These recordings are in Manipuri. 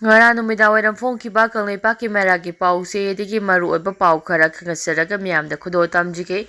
Ngara numidawairam phongkiba Kangleipak Meraki pause digi maru oiba pau khara khangasaraga miyamda khudo tamjige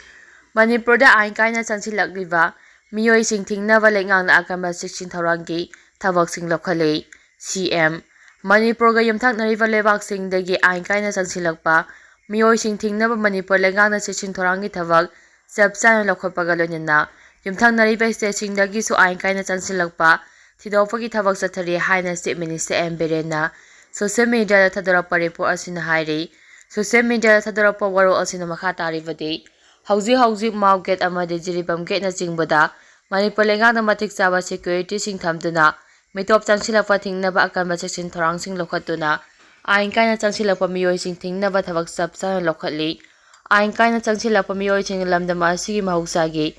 Manipurda ain kaina changsilakliba Miyoi sing thingnaba lengang akamba 16 thorangi thabak sing lokhale CM Manipurga yumthaknariba lebak sing dagi ain kaina changsilakpa Miyoi sing thingnaba Manipur lengang 16 thorangi thabak sabsana lokhotpaga lonina yumthaknariba state sing dagi su ain kaina changsilakpa Thidopagi thabak sathari haina state minister Emberena social media thadorapa report asina hairi social media thadorapa waro asina makha taribadi hauji market amade jiribam gate na jingbada Manipur lengang matik chaba security sing thamduna mitop changsilapa thingnaba akanba section thorang sing lokhatuna ain kaina changsilapa miyoi sing thingnaba thabak sabsa lokhatli ain kaina changsilapa miyoi sing lamdama asigi mahausagi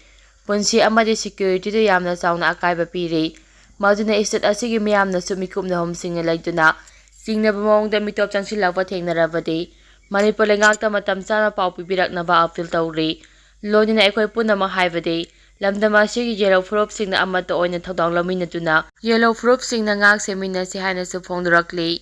punsi amade security do yamna chauna akaiba piri Maduna estate asigi miyamna sumikupna homsing laituna singnaba mawngda mitop changsilapa thengnarabadi Manipur lengakta matam chana pau pibiraknaba appeal tawri lonina ekoi punama haibadi lamdama sigi yellow phurp singna amata oina thodang laminatuna yellow phurp singna ngak semina si haina su phongdurakli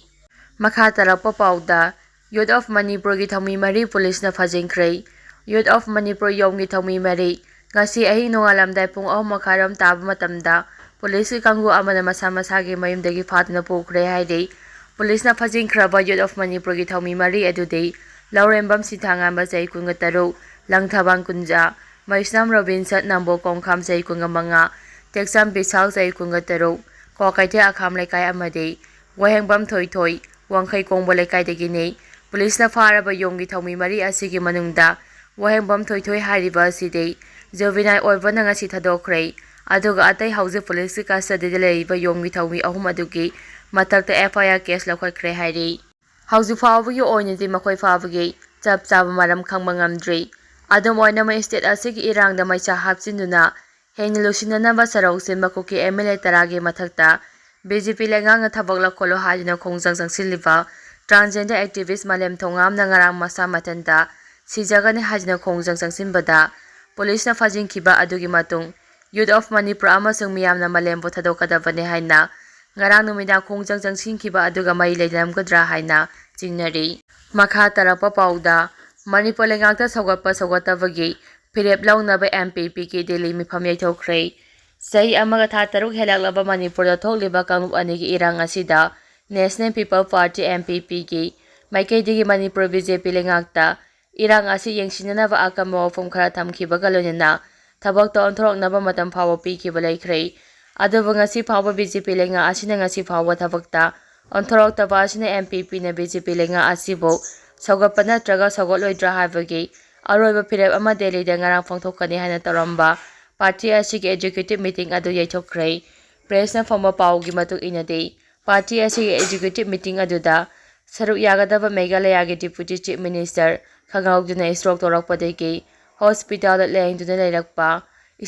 makha tarapa pauda Youth of Manipur gi thami mari police na phajingkhrei Youth of Manipur yom gi thami mari ngasi ahi nongalamdai pung 3 makharam taba matamda police kangu amana masa masagi mayumdagi phatna pokre haidei police na phajingkhraba Youth of Manipur gi thami mari adudei laurembam sithangamba jai kunga taru langthabang kunja Maisnam Robinson nambo kongkham jai kunga manga texam bisal jai kunga taru kokaite akham lekai amade wahengbam thoi wangkhai kongbo lekai degi nei police na faraba yomgi thami mari asigi manungda wahengbam thoi hariba asidei juvenile oibana ngasi thadokhrei aduga atai hauze police ka sadide leiba yomgi thami ahum adugi matakta FIR case lakhoi hairi hauzi fawagi oinati makhoi fawagi chap chaba maram khangma ngamdri adom oina ma state asigi irangda maisa hapchinuna heini lusinanaba sarau simba kuki MLA taragi mathakta BJP lengang thabak lakholo hajina khongjang jangsilliba transgender activist malem thongam na ngarang masa matanda sijagane hajina khongjang jangsinbada police na phajingkhiba adugi matung Youth of Manipur amasung miyamna malembo thadokadabane haina ngarang numida khongjang jangsinkiba aduga mai leilamgadra haina chingnari makha tarapa pauda Manipur lengakta sogottabagi phirep launaba MPP ki Delhi mifam yaithokhrei sei amaga tha taruk helaklaba Manipur da thokliba kanglup anigi irang asida National People Party MPP ki maikaidigi Manipur BJP lengakta irang asi yengsinanaba akama wafum khara thamkhiba galonina thabak ta onthoroknaba matam phawa pikhiba laikhrei aduba ngasi phawa BJP lenga asina ngasi phawa thabakta onthoroktaba asina MPP na BJP lenga asibo sogotpa natraga sogotloidra haibagi aroiba phirep ama Delhi da ngarang phangthokani haina taramba party asigi executive meeting adu yaithokhrei press na phoma paugi matuk inade party asigi executive meeting aduda saruk yagadaba Meghalaya gi deputy chief minister khangawduna stroke torakpadegi hospital da lengduna leirakpa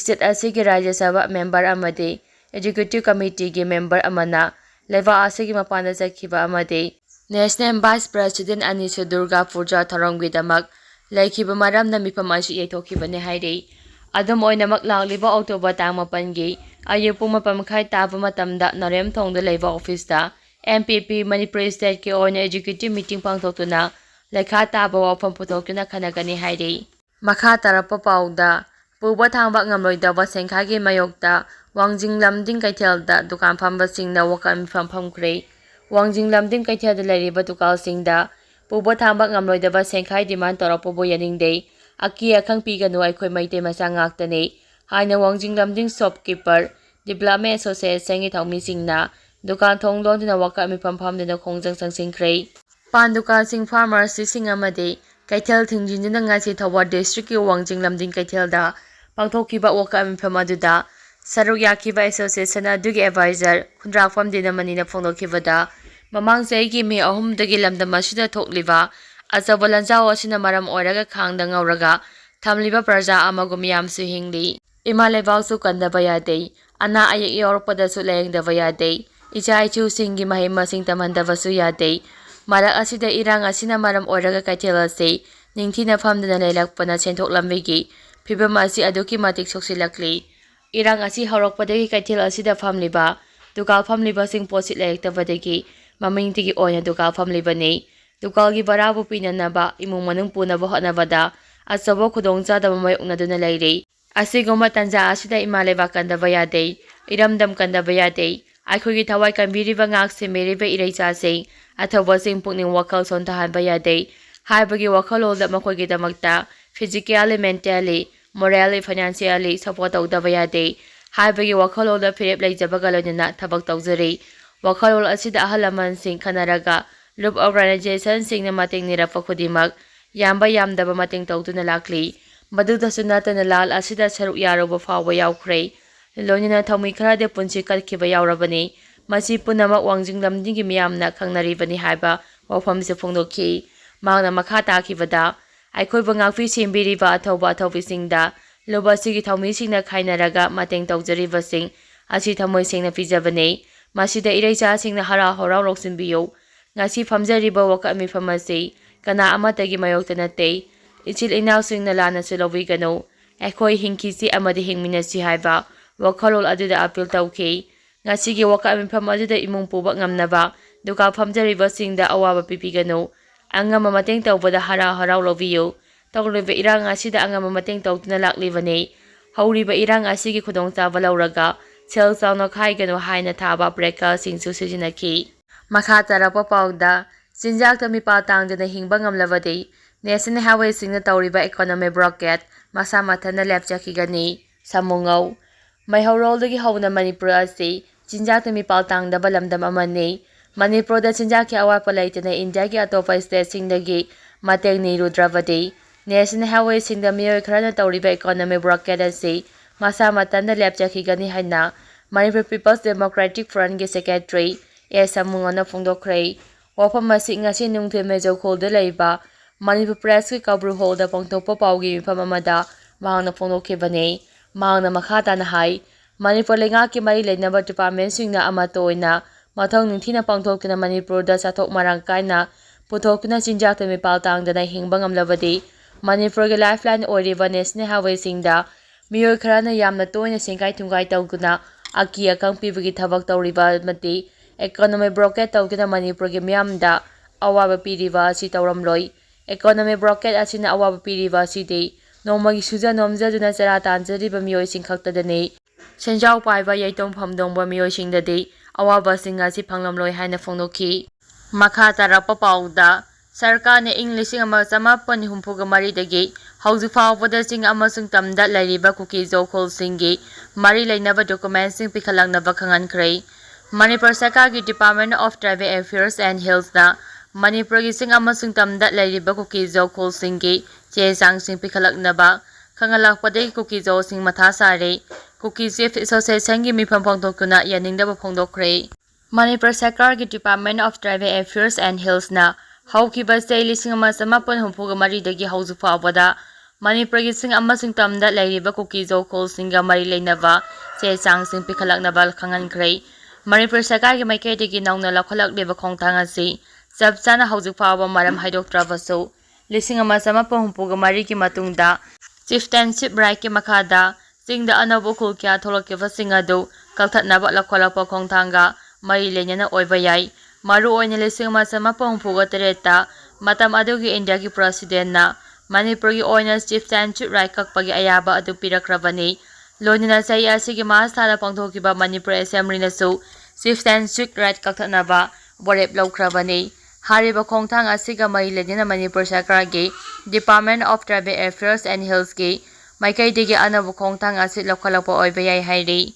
state asigi rajya sabha member amade executive committee gi member amana leva asigi mapana jakhiba amade national vice president Anisu Durga Puja tharonggi damak laikhiba maramna mifam asi yaithokibane hairei adom oinamak lagliba October tang 8 gi ayuk pung 4:30 taba matamda Narem thongda leiba office da MPP Manipur state ki oina executive meeting pangthokuna lekha taba wafam puthokuna khanagani hairei makha tarapa pauda puba thangba ngamloidaba sengkhagi mayokta wangjing lamding kaithelda dukan phamba singna wakam phamkhrei wangjing lamding kaithelda leiriba dukal singda puba thangba ngamloidaba sengkhai demand torapobo yaningdei aki akhang piganu aikhoi maite masa ngaktane haina wangjing lamding shopkeeper development association gi thongmi singna dukan thong londina waka mi phamdina khongjang sangsingkhrei pan dukan sing pharmacy sing amade kaithel thingjinjina ngasi Thawar district ki wangjing lamding kaithelda pangthokkiba waka mi phamaduda saruk yakhiba association adugi advisor khundrakpham dinamanina phongdokhibada mamang chaigi me 3 dagi lamdama sida thokliba azabalanjao asina maram oiraga khangda ngauraga thamliba praja amagum yamsu hingli imalebausu kandaba yadei ana ayek yorpada su lengdaba yadei ichai chu singi mahima sing tamandaba su yadei marak asida irang asina maram oiraga kaithela se ningthina phamdana leilakpana senthok lambigi phibam asi aduki matik soksilakli irang asi horokpadagi kaithel asida phamliba dukal phamliba sing posit leiktabadagi ꯃꯃꯤꯡꯇꯒꯤ ꯑꯣꯏꯅ ꯗꯨꯀꯥꯜ ꯐꯝꯂꯤꯕꯅꯤ꯫ ꯗꯨꯀꯥꯜꯒꯤ ꯚꯔꯥꯕꯨ ꯄꯤꯅꯅꯕ ꯏꯃꯨꯡ ꯃꯅꯨꯡ ꯄꯨꯅꯕ ꯍꯣꯠꯅꯕꯗ ꯑꯆꯧꯕ ꯈꯨꯗꯣꯡꯆꯥꯗꯕ ꯃꯥꯌꯣꯛꯅꯗꯨꯅ ꯂꯩꯔꯤ꯫ ꯑꯁꯤꯒꯨꯝꯕ ꯇꯥꯟꯖꯥ ꯑꯁꯤꯗ ꯏꯃꯥ ꯂꯩꯕꯥꯛ ꯀꯟꯗꯕ ꯌꯥꯗꯦ, ꯏꯔꯝꯗꯝ ꯀꯟꯗꯕ ꯌꯥꯗꯦ꯫ ꯑꯩꯈꯣꯏꯒꯤ ꯊꯋꯥꯏ ꯀꯟꯕꯤꯔꯤꯕ ꯉꯥꯛ ꯁꯦꯟꯕꯤꯔꯤꯕ ꯏꯔꯩꯆꯥꯁꯤꯡ, ꯑꯊꯧꯕꯁꯤꯡ ꯄꯨꯛꯅꯤꯡ ꯋꯥꯈꯜ ꯁꯣꯟꯊꯍꯟꯕ ꯌꯥꯗꯦ ꯍꯥꯏꯕꯒꯤ ꯋꯥꯈꯜꯂꯣꯟꯗ ꯃꯈꯣꯏꯒꯤꯗꯃꯛꯇ ꯐꯤꯖꯤꯀꯦꯜꯂꯤ, ꯃꯦꯟꯇꯦꯜꯂꯤ, ꯃꯣꯔꯦꯜꯂꯤ, ꯐꯥꯏꯅꯥꯟꯁꯤꯌꯦꯜꯂꯤ ꯁꯄꯣꯔꯠ ꯇꯧꯗꯕ ꯌꯥꯗꯦ ꯍꯥꯏꯕꯒꯤ ꯋꯥꯈꯜꯂꯣꯟꯗ ꯐꯤꯔꯦꯞ ꯂꯩꯖꯕꯒ ꯂꯣꯏꯅꯅ ꯊꯕꯛ ꯇꯧꯖꯔꯤ꯫ ꯋꯥꯈꯜꯂꯣꯟ ꯑꯁꯤꯗ ꯑꯍꯜ ꯂꯃꯟꯁꯤꯡ ꯈꯟꯅꯔꯒ ꯂꯨꯞ ꯑꯣꯔꯒꯅꯥꯏꯖꯦꯁꯟꯁꯤꯡꯅ ꯃꯇꯦꯡ ꯅꯤꯔꯛꯄ ꯈꯨꯗꯤꯡꯃꯛ ꯌꯥꯝꯕ ꯌꯥꯝꯗꯕ ꯃꯇꯦꯡ ꯇꯧꯗꯨꯅ ꯂꯥꯛꯂꯤ꯫ ꯃꯗꯨꯗꯁꯨ ꯅꯠꯇꯅ ꯂꯥꯜ ꯑꯁꯤꯗ ꯁꯔꯨꯛ ꯌꯥꯔꯨꯕ ꯐꯥꯎꯕ ꯌꯥꯎꯈ꯭ꯔꯦ꯫ ꯂꯣꯏꯅꯅ ꯊꯧꯃꯤ ꯈꯔꯗꯤ ꯄꯨꯟꯁꯤ ꯀꯠꯈꯤꯕ ꯌꯥꯎꯔꯕꯅꯤ꯫ ꯃꯁꯤ ꯄꯨꯝꯅꯃꯛ ꯋꯥꯡꯖꯤꯡ ꯂꯝꯗꯤꯡꯒꯤ ꯃꯤꯌꯥꯝꯅ ꯈꯪꯅꯔꯤꯕꯅꯤ ꯍꯥꯏꯕ ꯋꯥꯐꯝꯁꯨ ꯐꯣꯡꯗꯣꯛꯈꯤ꯫ ꯃꯍꯥꯛꯅ ꯃꯈꯥ ꯇꯥꯈꯤꯕꯗ ꯑꯩꯈꯣꯏꯕꯨ ꯉꯥꯛꯄꯤ ꯁꯦꯟꯕꯤꯔꯤꯕ ꯑꯊꯧꯕ ꯑꯊꯧꯕꯤꯁꯤꯡꯗ ꯂꯨꯞ ꯑꯁꯤꯒꯤ ꯊꯧꯃꯤꯁꯤꯡꯅ ꯈꯥꯏꯅꯔꯒ ꯃꯇꯦꯡ ꯇꯧꯖꯔꯤꯕꯁꯤꯡ ꯑꯁꯤ ꯊꯃꯣꯏ ꯁꯦꯡꯅ ꯄꯤꯖꯕꯅꯤ꯫ ꯃꯁꯤꯗ ꯏꯔꯩꯆꯥꯁꯤꯡꯅ ꯍꯔꯥꯎ ꯍꯔꯥꯎ ꯂꯧꯁꯤꯟꯕꯤꯌꯨ꯫ ꯉꯁꯤ ꯐꯝꯖꯔꯤꯕ ꯋꯥꯀꯠ ꯃꯤꯐꯝ ꯑꯁꯤ ꯀꯅꯥ ꯑꯃꯠꯇꯒꯤ ꯃꯥꯌꯣꯛꯇ ꯅꯠꯇꯦ꯫ ꯏꯆꯤꯜ ꯏꯅꯥꯎꯁꯤꯡꯅ ꯂꯥꯟꯅꯁꯨ ꯂꯧꯕꯤꯒꯅꯨ꯫ ꯑꯩꯈꯣꯏ ꯍꯤꯡꯈꯤꯁꯤ ꯑꯃꯗꯤ ꯍꯤꯡꯃꯤꯟꯅꯁꯤ ꯍꯥꯏꯕ ꯋꯥꯈꯜꯂꯣꯟ ꯑꯗꯨꯗ ꯑꯄꯤꯜ ꯇꯧꯈꯤ꯫ ꯉꯁꯤꯒꯤ ꯋꯥꯀꯠ ꯃꯤꯐꯝ ꯑꯗꯨꯗ ꯏꯃꯨꯡ ꯄꯨꯕ ꯉꯝꯅꯕ ꯗꯨꯀꯥꯟ ꯐꯝꯖꯔꯤꯕꯁꯤꯡꯗ ꯑꯋꯥꯕ ꯄꯤꯕꯤꯒꯅꯨ꯫ ꯑꯉꯝꯕ ꯃꯇꯦꯡ ꯇꯧꯕꯗ ꯍꯔꯥꯎ ꯍꯔꯥꯎ ꯂꯧꯕꯤꯌꯨ꯫ ꯇꯧꯔꯤꯕ ꯏꯔꯥꯡ ꯑꯁꯤꯗ ꯑꯉꯝꯕ ꯃꯇꯦꯡ ꯇꯧꯗꯨꯅ ꯂꯥꯛꯂꯤꯕꯅꯤ꯫ ꯍꯧꯔꯤꯕ ꯏꯔꯥꯡ ꯑꯁꯤꯒꯤ ꯈꯨꯗꯣꯡꯆꯥꯕ ꯂꯧꯔꯒ ꯁꯦꯜ ꯆꯥꯎꯅ ꯈꯥꯏꯒꯅꯨ ꯍꯥꯏꯅ ꯊꯥꯕ ꯕ꯭ꯔꯦꯀꯔꯁꯤꯡꯁꯨ ꯁꯤꯖꯤꯟꯅꯈꯤ꯫ ꯃꯈꯥ ꯇꯥꯔꯛꯄ ꯄꯥꯎꯗ ꯆꯤꯟꯖꯥꯛꯇ ꯃꯤꯄꯥꯜ ꯇꯥꯡꯗꯅ ꯍꯤꯡꯕ ꯉꯝꯂꯕꯗꯤ ꯅꯦꯁꯅꯦꯜ ꯍꯥꯏꯋꯦꯁꯤꯡꯅ ꯇꯧꯔꯤꯕ ꯏꯀꯣꯅꯣꯃꯤ ꯕ꯭ꯂꯣꯀꯦꯠ ꯃꯁꯥ ꯃꯊꯟꯇ ꯂꯦꯞꯆꯈꯤꯒꯅꯤ꯫ ꯁꯃꯨꯉꯧ ꯃꯩꯍꯧꯔꯣꯜꯗꯒꯤ ꯍꯧꯅ ꯃꯅꯤꯄꯨꯔ ꯑꯁꯤ ꯆꯤꯟꯖꯥꯛꯇ ꯃꯤꯄꯥꯜ ꯇꯥꯡꯗꯕ ꯂꯝꯗꯝ ꯑꯃꯅꯤ꯫ ꯃꯅꯤꯄꯨꯔꯗ ꯆꯤꯟꯖꯥꯛꯀꯤ ꯑꯋꯥꯠꯄ ꯂꯩꯇꯅ ꯏꯟꯗꯤꯌꯥꯒꯤ ꯑꯇꯣꯞꯄ ꯁ꯭ꯇꯦꯠꯁꯤꯡꯗꯒꯤ ꯃꯇꯦꯡ ꯅꯤꯔꯨꯗ꯭ꯔꯕꯗꯤ ꯅꯦꯁꯅꯦꯜ ꯍꯥꯏꯋꯦꯁꯤꯡꯗ ꯃꯤꯑꯣꯏ ꯈꯔꯅ ꯇꯧꯔꯤꯕ ꯏꯀꯣꯅꯣꯃꯤ ꯕ꯭ꯂꯣꯀꯦꯠ ꯑꯁꯤ ꯃꯁꯥ ꯃꯊꯟꯇ ꯂꯦꯞꯆꯈꯤꯒꯅꯤ ꯍꯥꯏꯅ ꯃꯅꯤꯄꯨꯔ ꯄꯤꯄꯜꯁ ꯗꯦꯃꯣꯀ꯭ꯔꯦꯇꯤꯛ ꯐ꯭ꯔꯟꯠꯒꯤ ꯁꯦꯀ꯭ꯔꯦꯇꯔꯤ ꯑꯦ. ꯁꯃꯨꯉꯧꯅ ꯐꯣꯡꯗꯣꯛꯈ꯭ꯔꯦ꯫ ꯋꯥꯐꯝ ꯑꯁꯤ ꯉꯁꯤ ꯅꯨꯡꯊꯤꯜ ꯃꯦꯖꯣꯈꯣꯜꯗ ꯂꯩꯕ ꯃꯅꯤꯄꯨꯔ ꯄ꯭ꯔꯦꯁꯀꯤ ꯀꯧꯕ꯭ꯔꯨ ꯍꯣꯜꯗ ꯄꯥꯡꯊꯣꯛꯄ ꯄꯥꯎꯒꯤ ꯃꯤꯐꯝ ꯑꯃꯗ ꯃꯍꯥꯛꯅ ꯐꯣꯡꯗꯣꯛꯈꯤꯕꯅꯤ꯫ ꯃꯍꯥꯛꯅ ꯃꯈꯥ ꯇꯥꯅ ꯍꯥꯏ ꯃꯅꯤꯄꯨꯔ ꯂꯩꯉꯥꯛꯀꯤ ꯃꯔꯤ ꯂꯩꯅꯕ ꯗꯤꯄꯥꯔꯠꯃꯦꯟꯠꯁꯤꯡꯅ ꯑꯃꯠꯇ ꯑꯣꯏꯅ ꯃꯊꯧ ꯅꯤꯡꯊꯤꯅ ꯄꯥꯡꯊꯣꯛꯇꯨꯅ ꯃꯅꯤꯄꯨꯔꯗ ꯆꯥꯊꯣꯛ ꯃꯔꯥꯡ ꯀꯥꯏꯅ ꯄꯨꯊꯣꯛꯇꯨꯅ ꯆꯤꯟꯖꯥꯛꯇ ꯃꯤꯄꯥꯜ ꯇꯥꯡꯗꯅ ꯍꯤꯡꯕ ꯉꯝꯂꯕꯗꯤ ꯃꯅꯤꯄꯨꯔꯒꯤ ꯂꯥꯏꯐꯂꯥꯏꯟ ꯑꯣꯏꯔꯤꯕ ꯅꯦꯁꯅꯦꯜ ꯍꯥꯏꯋꯦꯁꯤꯡꯗ ꯃꯤꯑꯣꯏ ꯈꯔꯅ ꯌꯥꯝꯅ ꯇꯣꯏꯅ ꯁꯦꯟꯒꯥꯏ ꯊꯨꯝꯒꯥꯏ ꯇꯧꯗꯨꯅ ꯑꯀꯤ ꯑꯈꯪ ꯄꯤꯕꯒꯤ ꯊꯕꯛ ꯇꯧꯔꯤꯕ ꯑꯃꯗꯤ ꯏꯀꯣꯅꯣꯃꯤ ꯕ꯭ꯂꯣꯀꯦꯠ ꯇꯧꯗꯨꯅ ꯃꯅꯤꯄꯨꯔꯒꯤ ꯃꯤꯌꯥꯝꯗ ꯑꯋꯥꯕ ꯄꯤꯔꯤꯕ ꯑꯁꯤ ꯇꯧꯔꯝꯂꯣꯏ꯫ ꯏꯀꯣꯅꯣꯃꯤ ꯕ꯭ꯂꯣꯀꯦꯠ ꯑꯁꯤꯅ ꯑꯋꯥꯕ ꯄꯤꯔꯤꯕ ꯑꯁꯤꯗꯤ ꯅꯣꯡꯃꯒꯤ ꯁꯨꯖ ꯅꯣꯝꯖꯗꯨꯅ ꯆꯔꯥ ꯇꯥꯟꯖꯔꯤꯕ ꯃꯤꯑꯣꯏꯁꯤꯡ ꯈꯛꯇꯗꯅꯤ꯫ ꯁꯦꯟꯖꯥꯎ ꯄꯥꯏꯕ ꯌꯩꯇꯣꯟ ꯐꯝꯗꯣꯡꯕ ꯃꯤꯑꯣꯏꯁꯤꯡꯗꯗꯤ ꯑꯋꯥꯕꯁꯤꯡ ꯑꯁꯤ ꯐꯪꯂꯝꯂꯣꯏ ꯍꯥꯏꯅ ꯐꯣꯡꯗꯣꯛꯈꯤ꯫ ꯃꯈꯥ ꯇꯥꯔꯛꯄ ꯄꯥꯎꯗ ꯁꯔꯀꯥꯔꯅ ꯏꯪ 1973ꯗꯒꯤ ꯍꯧꯖꯤꯛ ꯐꯥꯎꯕꯗ ꯆꯤꯡ ꯑꯃꯁꯨꯡ ꯇꯝꯗ ꯂꯩꯔꯤꯕ ꯀꯨꯀꯤ ꯖꯣ ꯈꯨꯜꯁꯤꯡꯒꯤ ꯃꯔꯤ ꯂꯩꯅꯕ ꯗꯣꯀꯨꯃꯦꯟꯠꯁꯤꯡ ꯄꯤꯈꯠꯂꯛꯅꯕ ꯈꯪꯍꯟꯈ꯭ꯔꯦ꯫ ꯃꯅꯤꯄꯨꯔ ꯁꯔꯀꯥꯔꯒꯤ ꯗꯤꯄꯥꯔꯠꯃꯦꯟꯠ ꯑꯣꯐ ꯇ꯭ꯔꯥꯏꯕꯦꯜ ꯑꯦꯐꯤꯌꯔꯁ ꯑꯦꯟড ꯍꯤꯜꯁꯅ ꯃꯅꯤꯄꯨꯔꯒꯤ ꯆꯤꯡ ꯑꯃꯁꯨꯡ ꯇꯝꯗ ꯂꯩꯔꯤꯕ ꯀꯨꯀꯤ ꯖꯣ ꯈꯨꯜꯁꯤꯡꯒꯤ ꯆꯦ ꯆꯥꯡꯁꯤꯡ ꯄꯤꯈꯠꯂꯛꯅꯕ ꯈꯪꯍꯜꯂꯛꯄꯗꯒꯤ ꯀꯨꯀꯤ ꯖꯣꯁꯤꯡ ꯃꯊꯥ ꯁꯥꯔꯦ꯫ ꯀꯨꯀꯤ ꯆꯤꯐ ꯑꯦꯁꯣꯁꯤꯌꯦꯁꯟꯒꯤ ꯃꯤꯐꯝ ꯄꯥꯡꯊꯣꯛꯇꯨꯅ ꯌꯥꯅꯤꯡꯗꯕ ꯐꯣꯡꯗꯣꯛꯈ꯭ꯔꯦ꯫ ꯃꯅꯤꯄꯨꯔ ꯁꯔꯀꯥꯔꯒꯤ ꯗꯤꯄꯥꯔꯠꯃꯦꯟꯠ ꯑꯣꯐ ꯇ꯭ꯔꯥꯏꯕꯦꯜ ꯑꯦꯐꯤꯌꯔꯁ ꯑꯦꯟড ꯍꯤꯜꯁꯅ ꯍꯧꯈꯤꯕ ꯆꯍꯤ 1973ꯗꯒꯤ ꯍꯧꯖꯤꯛ ꯐꯥꯎꯕꯗ ꯃꯅꯤꯄꯨꯔꯒꯤ ꯆꯤꯡ ꯑꯃꯁꯨꯡ ꯇꯝꯗ ꯂꯩꯔꯤꯕ ꯀꯨꯀꯤ ꯖꯣ ꯈꯨꯜꯁꯤꯡꯒ ꯃꯔꯤ ꯂꯩꯅꯕ ꯆꯦ ꯆꯥꯡꯁꯤꯡ ꯄꯤꯈꯠꯂꯛꯅꯕ ꯈꯪꯍꯟꯈ꯭ꯔꯦ꯫ ꯃꯅꯤꯄꯨꯔ ꯁꯔꯀꯥꯔꯒꯤ ꯃꯥꯏꯀꯩꯗꯒꯤ ꯅꯧꯅ ꯂꯧꯈꯠꯂꯛꯂꯤꯕ ꯈꯣꯡꯊꯥꯡ ꯑꯁꯤ ꯆꯞ ꯆꯥꯅ ꯍꯧꯖꯤꯛ ꯐꯥꯎꯕ ꯃꯔꯝ ꯍꯥꯏꯗꯣꯛꯇ꯭ꯔꯕꯁꯨ 1973ꯒꯤ ꯃꯇꯨꯡꯗ ꯆꯤꯐꯇꯦꯟꯁꯤꯞ ꯔꯥꯏꯠꯀꯤ ꯃꯈꯥꯗ ꯆꯤꯡꯗ ꯑꯅꯧꯕ ꯈꯨꯜ ꯀꯌꯥ ꯊꯣꯛꯂꯛꯈꯤꯕꯁꯤꯡ ꯑꯗꯨ ꯀꯛꯊꯠꯅꯕ ꯂꯧꯈꯠꯂꯛꯄ ꯈꯣꯡꯊꯥꯡꯒ ꯃꯔꯤ ꯂꯩꯅꯅ ꯑꯣꯏꯕ ꯌꯥꯏ꯫ ꯃꯔꯨꯑꯣꯏꯅ 1973ꯗ ꯃꯇꯝ ꯑꯗꯨꯒꯤ ꯏꯟꯗꯤꯌꯥꯒꯤ ꯄ꯭ꯔꯁꯤꯗꯦꯟꯠꯅ ꯃꯅꯤꯄꯨꯔꯒꯤ ꯑꯣꯏꯅ ꯆꯤꯐꯇꯦꯟꯁꯤꯞ ꯔꯥꯏꯠ ꯀꯛꯄꯒꯤ ꯑꯌꯥꯕ ꯑꯗꯨ ꯄꯤꯔꯛꯈ꯭ꯔꯕꯅꯤ꯫ ꯂꯣꯏꯅꯅ ꯆꯍꯤ ꯑꯁꯤꯒꯤ ꯃꯥꯔꯆ ꯊꯥꯗ ꯄꯥꯡꯊꯣꯛꯈꯤꯕ ꯃꯅꯤꯄꯨꯔ ꯑꯦꯁꯦꯝꯕ꯭ꯂꯤꯅꯁꯨ ꯆꯤꯐꯇꯦꯟꯁꯤꯞ ꯔꯥꯏꯠ ꯀꯛꯊꯠꯅꯕ ꯋꯥꯔꯦꯞ ꯂꯧꯈ꯭ꯔꯕꯅꯤ꯫ ꯍꯥꯏꯔꯤꯕ ꯈꯣꯡꯊꯥꯡ ꯑꯁꯤꯒ ꯃꯔꯤ ꯂꯩꯅꯅ ꯃꯅꯤꯄꯨꯔ ꯁꯔꯀꯥꯔꯒꯤ ꯗꯤꯄꯥꯔꯠꯃꯦꯟꯠ ꯑꯣꯐ ꯇ꯭ꯔꯥꯏꯕꯦꯜ ꯑꯦꯐꯤꯌꯔꯁ ꯑꯦꯟড ꯍꯤꯜꯁꯀꯤ ꯃꯥꯏꯀꯩꯗꯒꯤ ꯑꯅꯧꯕ ꯈꯣꯡꯊꯥꯡ ꯑꯁꯤ ꯂꯧꯈꯠꯂꯛꯄ ꯑꯣꯏꯕ ꯌꯥꯏ ꯍꯥꯏꯔꯤ꯫